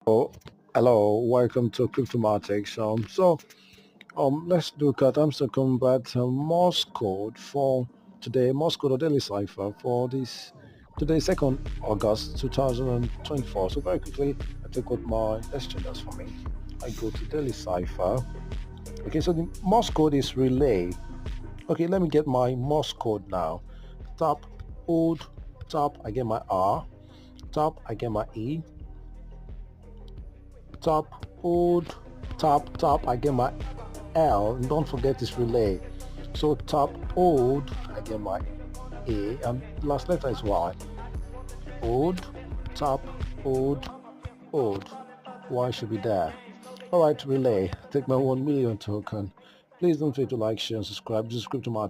Oh, hello, welcome to Cryptomatics. Let's look at Hamster Combat Morse code for today, Morse code or Daily Cipher for this today, 2nd August 2024. So very quickly, I take what my let's change that for me. I go to Daily Cipher. Okay, so the Morse code is relay. Okay, let me get my Morse code now. Tap, hold, tap, I get my R. Tap, I get my E. Tap, hold, tap, I get my L, and don't forget this relay. So tap hold, I get my A, and last letter is Y. Hold, tap, hold, hold. Y should be there. Alright, relay. Take my 1 million token. Please don't forget to like, share, and subscribe. This is Cryptomatic.